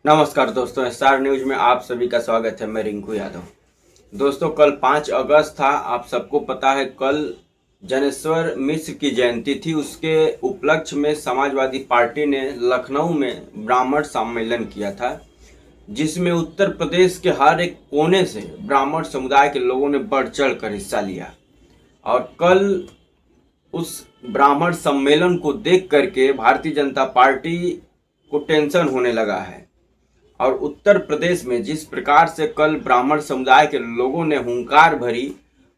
नमस्कार दोस्तों, star news में आप सभी का स्वागत है। मैं रिंकू यादव। दोस्तों, कल 5 अगस्त था। आप सबको पता है, कल जनेश्वर मिश्र की जयंती थी। उसके उपलक्ष्य में समाजवादी पार्टी ने लखनऊ में ब्राह्मण सम्मेलन किया था, जिसमें उत्तर प्रदेश के हर एक कोने से ब्राह्मण समुदाय के लोगों ने बढ़ चढ़ कर हिस्सा लिया। और कल उस ब्राह्मण सम्मेलन को देख करके भारतीय जनता पार्टी को टेंशन होने लगा है। और उत्तर प्रदेश में जिस प्रकार से कल ब्राह्मण समुदाय के लोगों ने हुंकार भरी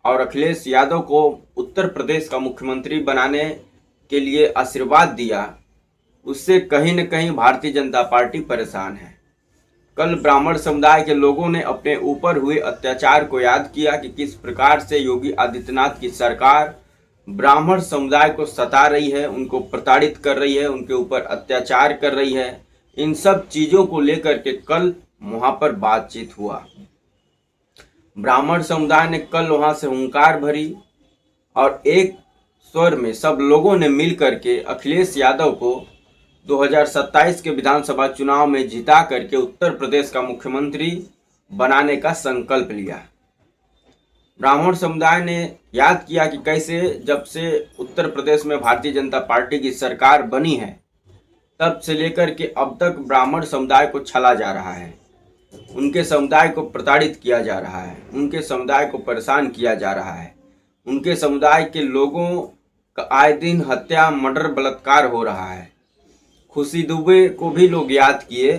और अखिलेश यादव को उत्तर प्रदेश का मुख्यमंत्री बनाने के लिए आशीर्वाद दिया, उससे कहीं न कहीं भारतीय जनता पार्टी परेशान है। कल ब्राह्मण समुदाय के लोगों ने अपने ऊपर हुए अत्याचार को याद किया कि किस प्रकार से योगी आदित्यनाथ की सरकार ब्राह्मण समुदाय को सता रही है, उनको प्रताड़ित कर रही है, उनके ऊपर अत्याचार कर रही है। इन सब चीजों को लेकर के कल वहां पर बातचीत हुआ। ब्राह्मण समुदाय ने कल वहां से हुंकार भरी और एक स्वर में सब लोगों ने मिल करके अखिलेश यादव को 2027 के विधानसभा चुनाव में जिता करके उत्तर प्रदेश का मुख्यमंत्री बनाने का संकल्प लिया। ब्राह्मण समुदाय ने याद किया कि कैसे जब से उत्तर प्रदेश में भारतीय जनता पार्टी की सरकार बनी है, तब से लेकर के अब तक ब्राह्मण समुदाय को छला जा रहा है, उनके समुदाय को प्रताड़ित किया जा रहा है, उनके समुदाय को परेशान किया जा रहा है, उनके समुदाय के लोगों का आए दिन हत्या, मर्डर, बलात्कार हो रहा है। खुशी दुबे को भी लोग याद किए।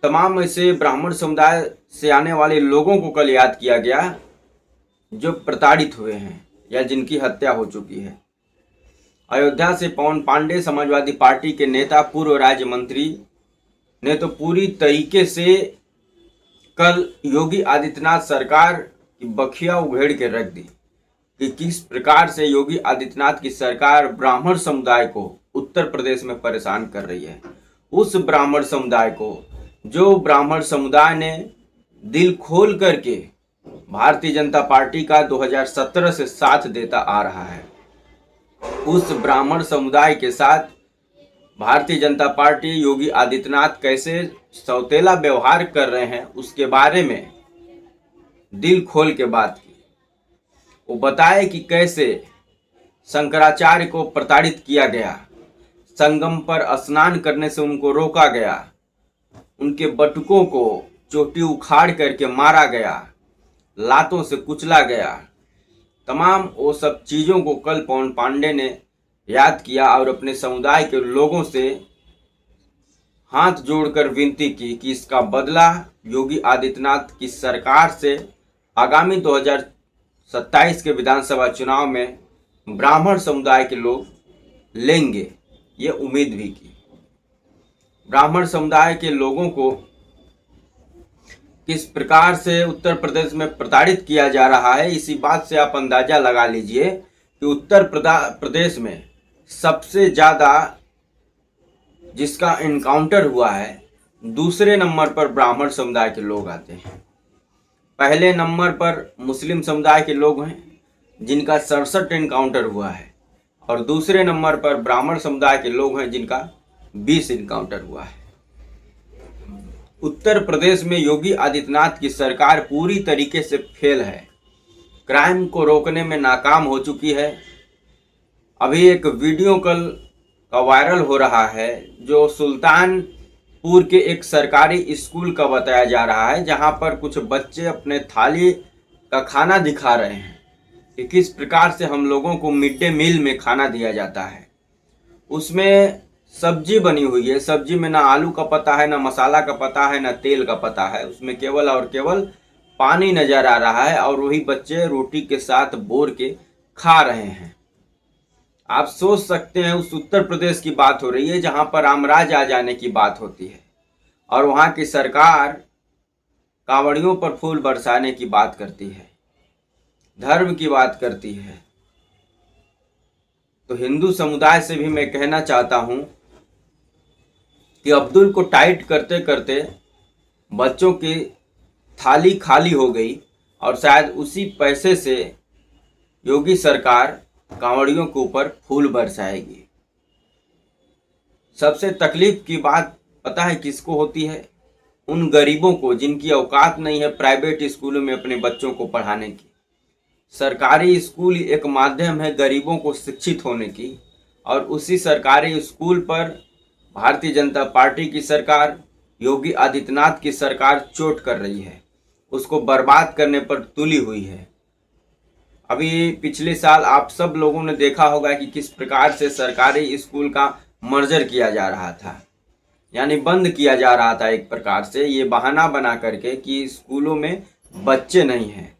तमाम ऐसे ब्राह्मण समुदाय से आने वाले लोगों को कल याद किया गया जो प्रताड़ित हुए हैं या जिनकी हत्या हो चुकी है। अयोध्या से पवन पांडे, समाजवादी पार्टी के नेता, पूर्व राज्य मंत्री, ने तो पूरी तरीके से कल योगी आदित्यनाथ सरकार की बखिया उघेड़ के रख दी कि किस प्रकार से योगी आदित्यनाथ की सरकार ब्राह्मण समुदाय को उत्तर प्रदेश में परेशान कर रही है। उस ब्राह्मण समुदाय को, जो ब्राह्मण समुदाय ने दिल खोल करके भारतीय जनता पार्टी का 2017 से साथ देता आ रहा है, उस ब्राह्मण समुदाय के साथ भारतीय जनता पार्टी, योगी आदित्यनाथ कैसे सौतेला व्यवहार कर रहे हैं, उसके बारे में दिल खोल के बात की। वो बताए कि कैसे शंकराचार्य को प्रताड़ित किया गया, संगम पर स्नान करने से उनको रोका गया, उनके बटुकों को चोटी उखाड़ करके मारा गया, लातों से कुचला गया। तमाम वो सब चीज़ों को कल पवन पांडे ने याद किया और अपने समुदाय के लोगों से हाथ जोड़कर विनती की कि इसका बदला योगी आदित्यनाथ की सरकार से आगामी 2027 के विधानसभा चुनाव में ब्राह्मण समुदाय के लोग लेंगे, ये उम्मीद भी की। ब्राह्मण समुदाय के लोगों को किस प्रकार से उत्तर प्रदेश में प्रताड़ित किया जा रहा है, इसी बात से आप अंदाजा लगा लीजिए कि उत्तर प्रदेश में सबसे ज़्यादा जिसका एनकाउंटर हुआ है, दूसरे नंबर पर ब्राह्मण समुदाय के लोग आते हैं। पहले नंबर पर मुस्लिम समुदाय के लोग हैं जिनका 67 एनकाउंटर हुआ है, और दूसरे नंबर पर ब्राह्मण समुदाय के लोग हैं जिनका 20 एनकाउंटर हुआ है। उत्तर प्रदेश में योगी आदित्यनाथ की सरकार पूरी तरीके से फेल है, क्राइम को रोकने में नाकाम हो चुकी है। अभी एक वीडियो कल का वायरल हो रहा है जो सुल्तानपुर के एक सरकारी स्कूल का बताया जा रहा है, जहां पर कुछ बच्चे अपने थाली का खाना दिखा रहे हैं कि किस प्रकार से हम लोगों को मिड डे मील में खाना दिया जाता है। उसमें सब्जी बनी हुई है, सब्जी में ना आलू का पता है, ना मसाला का पता है, ना तेल का पता है, उसमें केवल और केवल पानी नजर आ रहा है, और वही बच्चे रोटी के साथ बोर के खा रहे हैं। आप सोच सकते हैं, उस उत्तर प्रदेश की बात हो रही है जहां पर रामराज आ जाने की बात होती है, और वहां की सरकार कांवड़ियों पर फूल बरसाने की बात करती है, धर्म की बात करती है। तो हिंदू समुदाय से भी मैं कहना चाहता हूं कि अब्दुल को टाइट करते करते बच्चों की थाली खाली हो गई, और शायद उसी पैसे से योगी सरकार कांवड़ियों के ऊपर फूल बरसाएगी। सबसे तकलीफ की बात पता है किसको होती है? उन गरीबों को जिनकी औकात नहीं है प्राइवेट स्कूलों में अपने बच्चों को पढ़ाने की। सरकारी स्कूल एक माध्यम है गरीबों को शिक्षित होने की, और उसी सरकारी स्कूल पर भारतीय जनता पार्टी की सरकार, योगी आदित्यनाथ की सरकार चोट कर रही है, उसको बर्बाद करने पर तुली हुई है। अभी पिछले साल आप सब लोगों ने देखा होगा कि किस प्रकार से सरकारी स्कूल का मर्जर किया जा रहा था, यानी बंद किया जा रहा था एक प्रकार से, ये बहाना बना करके कि स्कूलों में बच्चे नहीं हैं।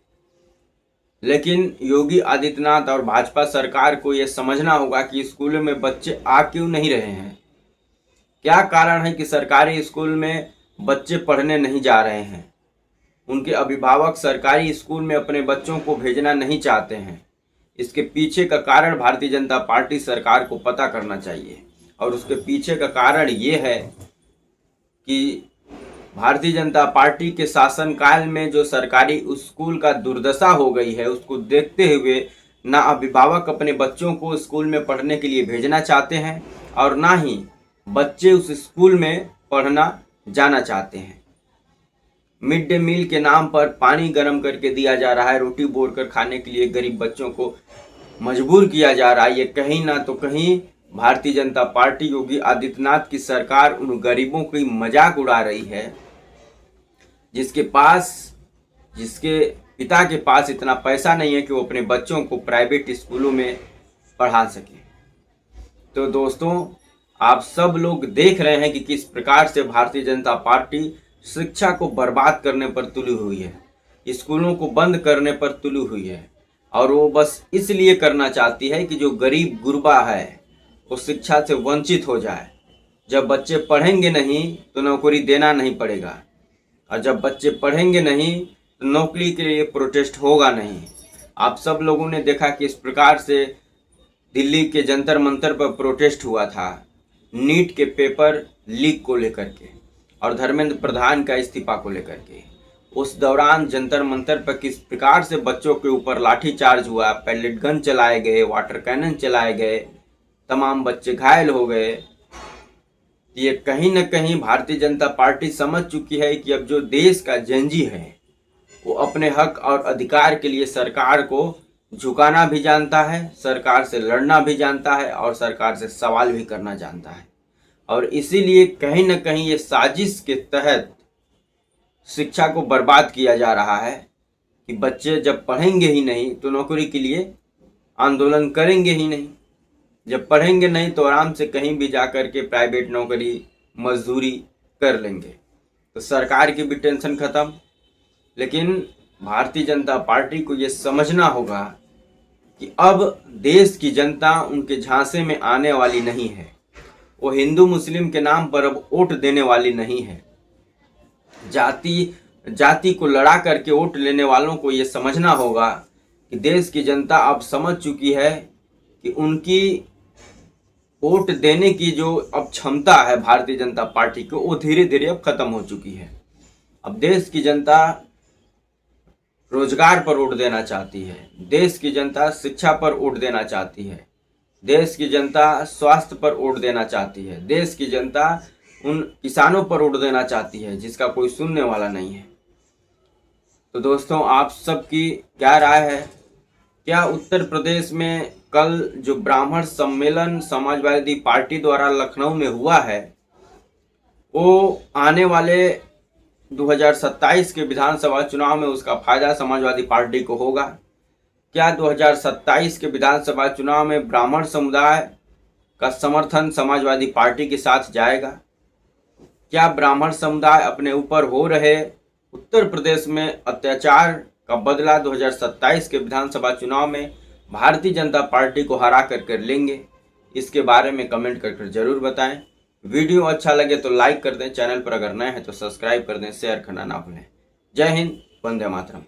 लेकिन योगी आदित्यनाथ और भाजपा सरकार को ये समझना होगा कि स्कूलों में बच्चे आ क्यों नहीं रहे हैं। क्या कारण है कि सरकारी स्कूल में बच्चे पढ़ने नहीं जा रहे हैं? उनके अभिभावक सरकारी स्कूल में अपने बच्चों को भेजना नहीं चाहते हैं। इसके पीछे का कारण भारतीय जनता पार्टी सरकार को पता करना चाहिए, और उसके पीछे का कारण ये है कि भारतीय जनता पार्टी के शासनकाल में जो सरकारी स्कूल का दुर्दशा हो गई है, उसको देखते हुए ना अभिभावक अपने बच्चों को स्कूल में पढ़ने के लिए भेजना चाहते हैं, और ना ही बच्चे उस स्कूल में पढ़ना जाना चाहते हैं। मिड डे मील के नाम पर पानी गर्म करके दिया जा रहा है, रोटी बोर कर खाने के लिए गरीब बच्चों को मजबूर किया जा रहा है। ये कहीं ना तो कहीं भारतीय जनता पार्टी, योगी आदित्यनाथ की सरकार उन गरीबों की मजाक उड़ा रही है जिसके पिता के पास इतना पैसा नहीं है कि वो अपने बच्चों को प्राइवेट स्कूलों में पढ़ा सके। तो दोस्तों, आप सब लोग देख रहे हैं कि किस प्रकार से भारतीय जनता पार्टी शिक्षा को बर्बाद करने पर तुली हुई है, स्कूलों को बंद करने पर तुली हुई है, और वो बस इसलिए करना चाहती है कि जो गरीब गुरबा है वो शिक्षा से वंचित हो जाए। जब बच्चे पढ़ेंगे नहीं तो नौकरी देना नहीं पड़ेगा, और जब बच्चे पढ़ेंगे नहीं तो नौकरी के लिए प्रोटेस्ट होगा नहीं। आप सब लोगों ने देखा कि इस प्रकार से दिल्ली के जंतर मंतर पर प्रोटेस्ट हुआ था नीट के पेपर लीक को लेकर के और धर्मेंद्र प्रधान का इस्तीफा को लेकर के। उस दौरान जंतर मंतर पर किस प्रकार से बच्चों के ऊपर लाठीचार्ज हुआ, पैलेट गन चलाए गए, वाटर कैनन चलाए गए, तमाम बच्चे घायल हो गए। ये कहीं न कहीं भारतीय जनता पार्टी समझ चुकी है कि अब जो देश का जनजी है वो अपने हक और अधिकार के लिए सरकार को झुकाना भी जानता है, सरकार से लड़ना भी जानता है, और सरकार से सवाल भी करना जानता है। और इसीलिए कहीं न कहीं ये साजिश के तहत शिक्षा को बर्बाद किया जा रहा है कि बच्चे जब पढ़ेंगे ही नहीं तो नौकरी के लिए आंदोलन करेंगे ही नहीं। जब पढ़ेंगे नहीं तो आराम से कहीं भी जाकर के प्राइवेट नौकरी मजदूरी कर लेंगे, तो सरकार की भी टेंशन खत्म। लेकिन भारतीय जनता पार्टी को ये समझना होगा कि अब देश की जनता उनके झांसे में आने वाली नहीं है। वो हिंदू मुस्लिम के नाम पर अब वोट देने वाली नहीं है। जाति को लड़ा करके वोट लेने वालों को ये समझना होगा कि देश की जनता अब समझ चुकी है कि उनकी वोट देने की जो अब क्षमता है भारतीय जनता पार्टी को, वो धीरे धीरे अब खत्म हो चुकी है। अब देश की जनता रोजगार पर वोट देना चाहती है, देश की जनता शिक्षा पर वोट देना चाहती है, देश की जनता स्वास्थ्य पर वोट देना चाहती है, देश की जनता उन किसानों पर वोट देना चाहती है जिसका कोई सुनने वाला नहीं है। तो दोस्तों, आप सबकी क्या राय है? क्या उत्तर प्रदेश में कल जो ब्राह्मण सम्मेलन समाजवादी पार्टी द्वारा लखनऊ में हुआ है, वो आने वाले 2027 के विधानसभा चुनाव में उसका फायदा समाजवादी पार्टी को होगा? क्या 2027 के विधानसभा चुनाव में ब्राह्मण समुदाय का समर्थन समाजवादी पार्टी के साथ जाएगा? क्या ब्राह्मण समुदाय अपने ऊपर हो रहे उत्तर प्रदेश में अत्याचार का बदला 2027 के विधानसभा चुनाव में भारतीय जनता पार्टी को हरा कर लेंगे? इसके बारे में कमेंट कर जरूर बताएं। वीडियो अच्छा लगे तो लाइक कर दें, चैनल पर अगर नए हैं तो सब्सक्राइब कर दें, शेयर करना ना भूलें। जय हिंद, वंदे मातरम।